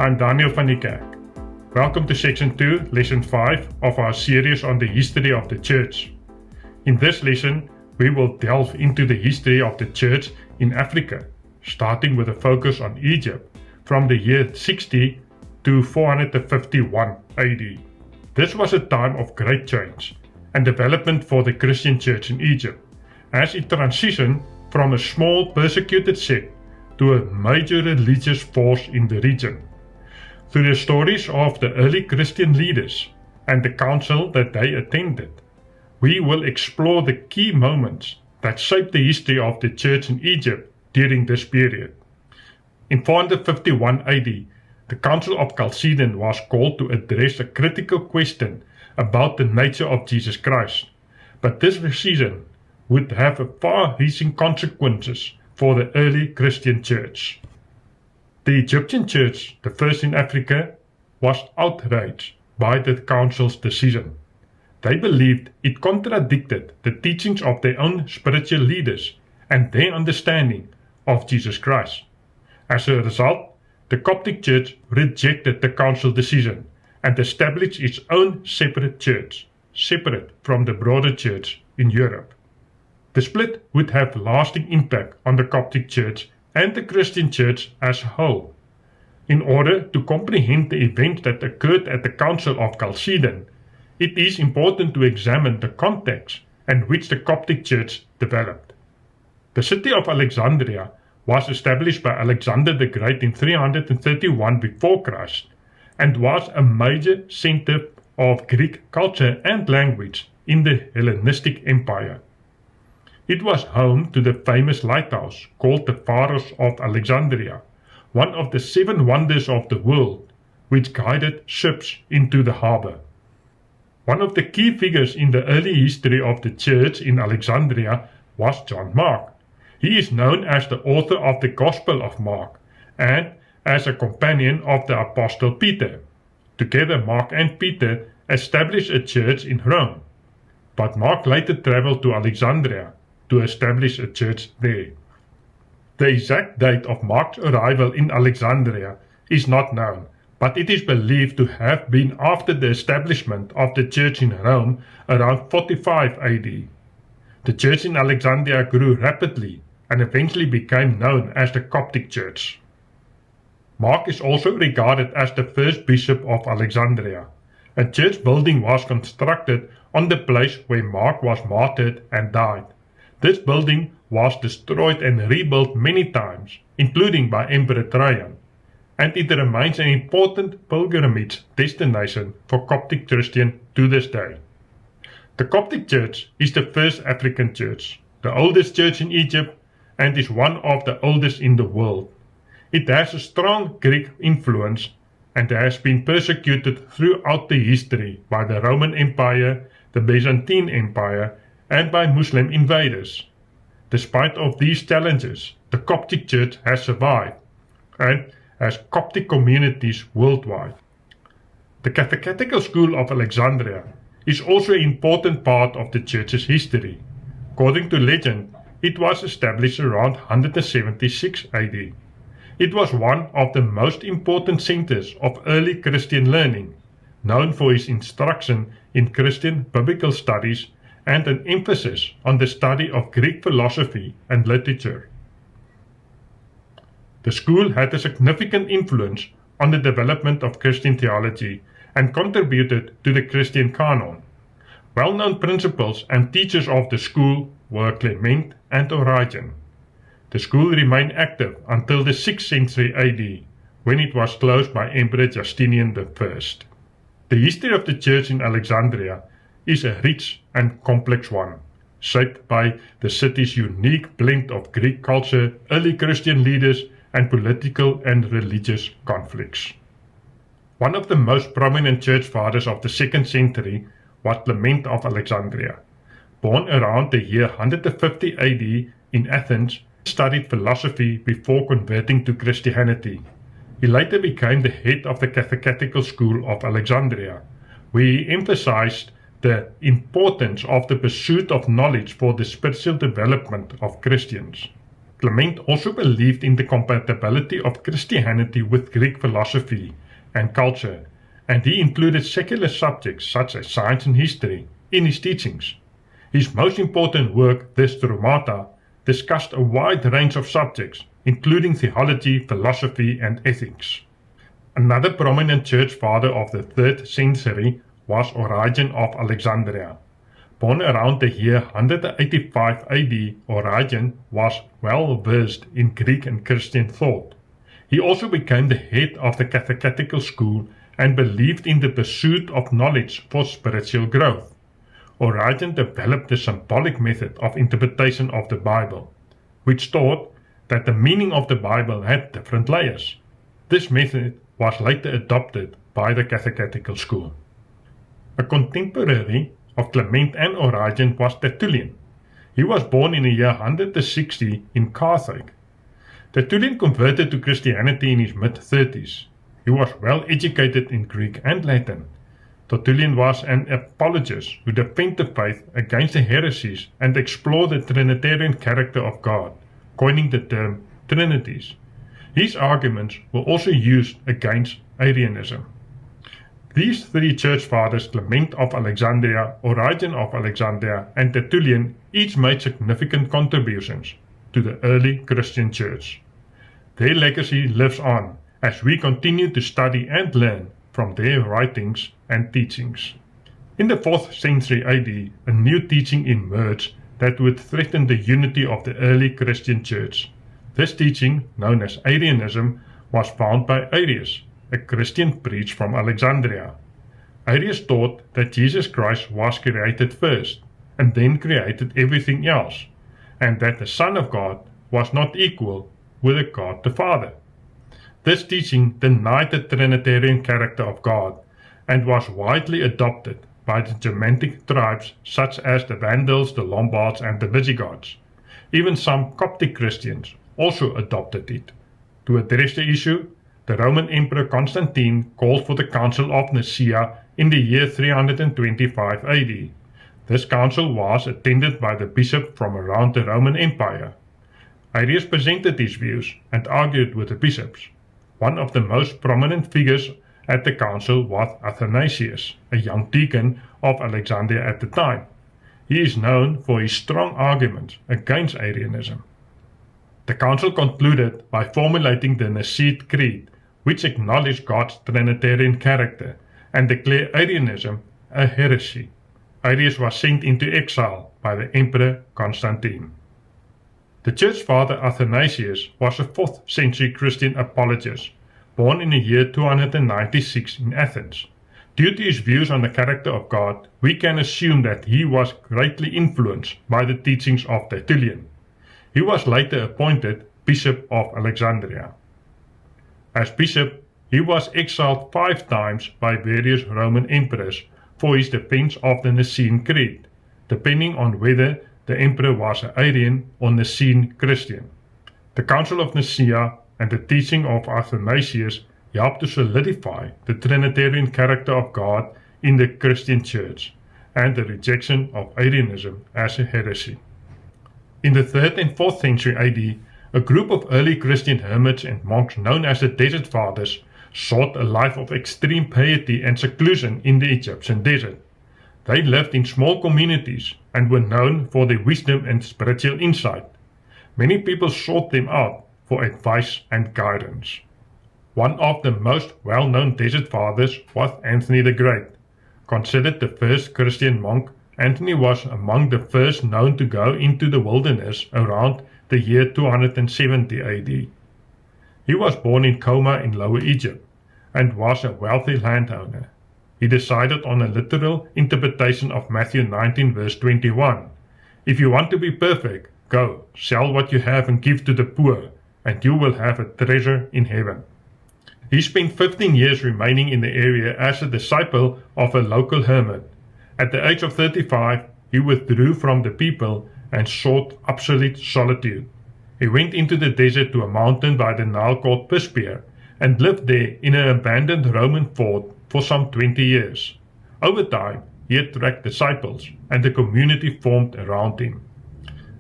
I'm Daniel van Niekerk. Welcome to Section 2, Lesson 5 of our series on the history of the Church. In this lesson, we will delve into the history of the Church in Africa, starting with a focus on Egypt from the year 60 to 451 AD. This was a time of great change and development for the Christian Church in Egypt, as it transitioned from a small persecuted sect to a major religious force in the region. Through the stories of the early Christian leaders and the council that they attended, we will explore the key moments that shaped the history of the Church in Egypt during this period. In 451 AD, the Council of Chalcedon was called to address a critical question about the nature of Jesus Christ, but this decision would have far-reaching consequences for the early Christian Church. The Egyptian Church, the first in Africa, was outraged by the Council's decision. They believed it contradicted the teachings of their own spiritual leaders and their understanding of Jesus Christ. As a result, the Coptic Church rejected the Council decision and established its own separate church, separate from the broader church in Europe. The split would have lasting impact on the Coptic Church and the Christian Church as a whole. In order to comprehend the events that occurred at the Council of Chalcedon, it is important to examine the context in which the Coptic Church developed. The city of Alexandria was established by Alexander the Great in 331 before Christ and was a major center of Greek culture and language in the Hellenistic Empire. It was home to the famous lighthouse called the Pharos of Alexandria, one of the 7 wonders of the world, which guided ships into the harbor. One of the key figures in the early history of the Church in Alexandria was John Mark. He is known as the author of the Gospel of Mark and as a companion of the Apostle Peter. Together, Mark and Peter established a church in Rome, but Mark later traveled to Alexandria to establish a church there. The exact date of Mark's arrival in Alexandria is not known, but it is believed to have been after the establishment of the church in Rome around 45 AD. The church in Alexandria grew rapidly and eventually became known as the Coptic Church. Mark is also regarded as the first bishop of Alexandria. A church building was constructed on the place where Mark was martyred and died. This building was destroyed and rebuilt many times, including by Emperor Trajan, and it remains an important pilgrimage destination for Coptic Christians to this day. The Coptic Church is the first African church, the oldest church in Egypt, and is one of the oldest in the world. It has a strong Greek influence and has been persecuted throughout the history by the Roman Empire, the Byzantine Empire, and by Muslim invaders. Despite of these challenges, the Coptic Church has survived and has Coptic communities worldwide. The Catechetical School of Alexandria is also an important part of the church's history. According to legend, it was established around 176 AD. It was one of the most important centers of early Christian learning, known for its instruction in Christian biblical studies and an emphasis on the study of Greek philosophy and literature. The school had a significant influence on the development of Christian theology and contributed to the Christian canon. Well-known principals and teachers of the school were Clement and Origen. The school remained active until the 6th century AD, when it was closed by Emperor Justinian I. The history of the church in Alexandria is a rich and complex one, shaped by the city's unique blend of Greek culture, early Christian leaders, and political and religious conflicts. One of the most prominent church fathers of the 2nd century was Clement of Alexandria. Born around the year 150 AD in Athens, he studied philosophy before converting to Christianity. He later became the head of the Catechetical School of Alexandria, where he emphasized the importance of the pursuit of knowledge for the spiritual development of Christians. Clement also believed in the compatibility of Christianity with Greek philosophy and culture, and he included secular subjects such as science and history in his teachings. His most important work, the Stromata, discussed a wide range of subjects, including theology, philosophy, and ethics. Another prominent church father of the 3rd century was Origen of Alexandria. Born around the year 185 AD, Origen was well versed in Greek and Christian thought. He also became the head of the catechetical school and believed in the pursuit of knowledge for spiritual growth. Origen developed the symbolic method of interpretation of the Bible, which taught that the meaning of the Bible had different layers. This method was later adopted by the catechetical school. A contemporary of Clement and Origen was Tertullian. He was born in the year 160 in Carthage. Tertullian converted to Christianity in his mid-30s. He was well educated in Greek and Latin. Tertullian was an apologist who defended the faith against the heresies and explored the Trinitarian character of God, coining the term Trinities. His arguments were also used against Arianism. These three church fathers, Clement of Alexandria, Origen of Alexandria, and Tertullian, each made significant contributions to the early Christian church. Their legacy lives on as we continue to study and learn from their writings and teachings. In the 4th century AD, a new teaching emerged that would threaten the unity of the early Christian church. This teaching, known as Arianism, was found by Arius, a Christian priest from Alexandria. Arius taught that Jesus Christ was created first, and then created everything else, and that the Son of God was not equal with God the Father. This teaching denied the Trinitarian character of God, and was widely adopted by the Germanic tribes such as the Vandals, the Lombards, and the Visigoths. Even some Coptic Christians also adopted it. To address the issue, the Roman Emperor Constantine called for the Council of Nicaea in the year 325 AD. This council was attended by the bishops from around the Roman Empire. Arius presented his views and argued with the bishops. One of the most prominent figures at the council was Athanasius, a young deacon of Alexandria at the time. He is known for his strong arguments against Arianism. The council concluded by formulating the Nicene Creed, which acknowledged God's Trinitarian character and declared Arianism a heresy. Arius was sent into exile by the Emperor Constantine. The church father Athanasius was a 4th century Christian apologist, born in the year 296 in Athens. Due to his views on the character of God, we can assume that he was greatly influenced by the teachings of Tertullian. He was later appointed Bishop of Alexandria. As bishop, he was exiled 5 times by various Roman emperors for his defense of the Nicene Creed, depending on whether the emperor was an Arian or Nicene Christian. The Council of Nicaea and the teaching of Athanasius helped to solidify the Trinitarian character of God in the Christian Church and the rejection of Arianism as a heresy. In the 3rd and 4th century AD, a group of early Christian hermits and monks known as the Desert Fathers sought a life of extreme piety and seclusion in the Egyptian desert. They lived in small communities and were known for their wisdom and spiritual insight. Many people sought them out for advice and guidance. One of the most well-known Desert Fathers was Anthony the Great. Considered the first Christian monk, Anthony was among the first known to go into the wilderness around the year 270 AD. He was born in Coma in Lower Egypt and was a wealthy landowner. He decided on a literal interpretation of Matthew 19 verse 21. If you want to be perfect, go, sell what you have and give to the poor, and you will have a treasure in heaven. He spent 15 years remaining in the area as a disciple of a local hermit. At the age of 35, he withdrew from the people and sought absolute solitude. He went into the desert to a mountain by the Nile called Pispeer and lived there in an abandoned Roman fort for some 20 years. Over time, he attracted disciples and a community formed around him.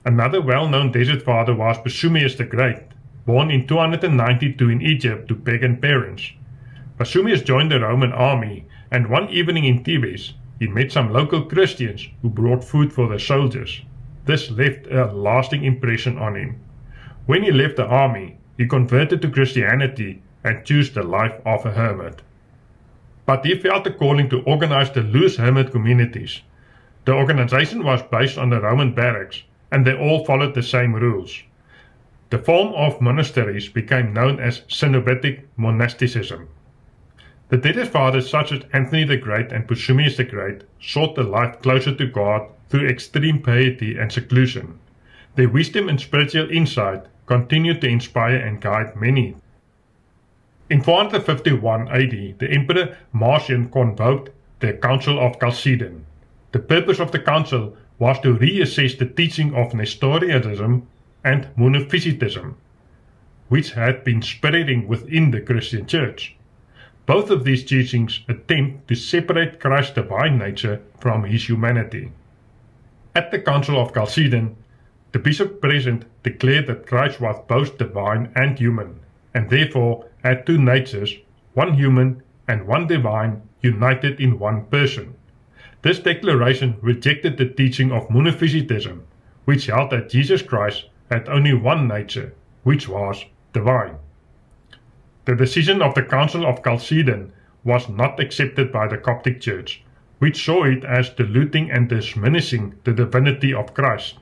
Another well-known desert father was Pausanias the Great, born in 292 in Egypt to pagan parents. Pausanias joined the Roman army, and one evening in Thebes, he met some local Christians who brought food for the soldiers. This left a lasting impression on him. When he left the army, he converted to Christianity and chose the life of a hermit. But he felt a calling to organize the loose hermit communities. The organization was based on the Roman barracks, and they all followed the same rules. The form of monasteries became known as Cenobitic monasticism. The desert fathers such as Anthony the Great and Pausanias the Great sought a life closer to God through extreme piety and seclusion. Their wisdom and spiritual insight continued to inspire and guide many. In 451 AD, the Emperor Marcian convoked the Council of Chalcedon. The purpose of the council was to reassess the teaching of Nestorianism and Monophysitism, which had been spreading within the Christian Church. Both of these teachings attempt to separate Christ's divine nature from his humanity. At the Council of Chalcedon, the bishop present declared that Christ was both divine and human, and therefore had two natures, one human and one divine, united in one person. This declaration rejected the teaching of Monophysitism, which held that Jesus Christ had only one nature, which was divine. The decision of the Council of Chalcedon was not accepted by the Coptic Church, which saw it as diluting and diminishing the divinity of Christ.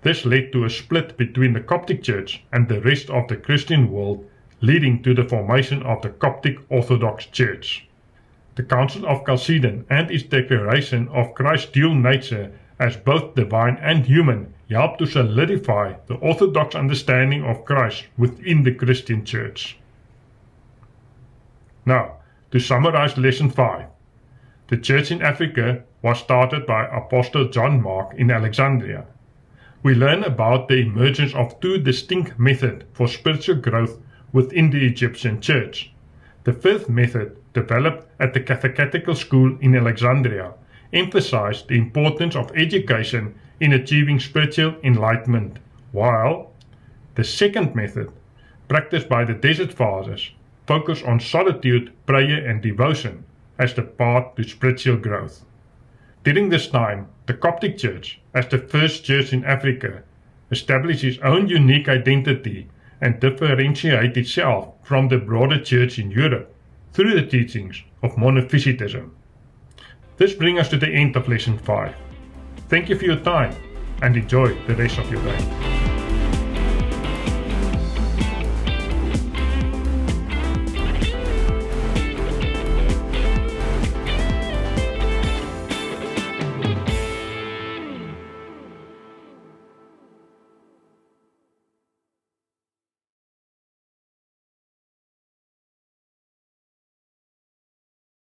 This led to a split between the Coptic Church and the rest of the Christian world, leading to the formation of the Coptic Orthodox Church. The Council of Chalcedon and its declaration of Christ's dual nature as both divine and human helped to solidify the orthodox understanding of Christ within the Christian Church. Now, to summarize Lesson 5. The Church in Africa was started by Apostle John Mark in Alexandria. We learn about the emergence of two distinct methods for spiritual growth within the Egyptian Church. The first method, developed at the Catechetical School in Alexandria, emphasized the importance of education in achieving spiritual enlightenment, while the second method, practiced by the Desert Fathers, focused on solitude, prayer and devotion as the path to spiritual growth. During this time, the Coptic Church, as the first church in Africa, established its own unique identity and differentiated itself from the broader church in Europe through the teachings of Monophysitism. This brings us to the end of Lesson 5. Thank you for your time and enjoy the rest of your day.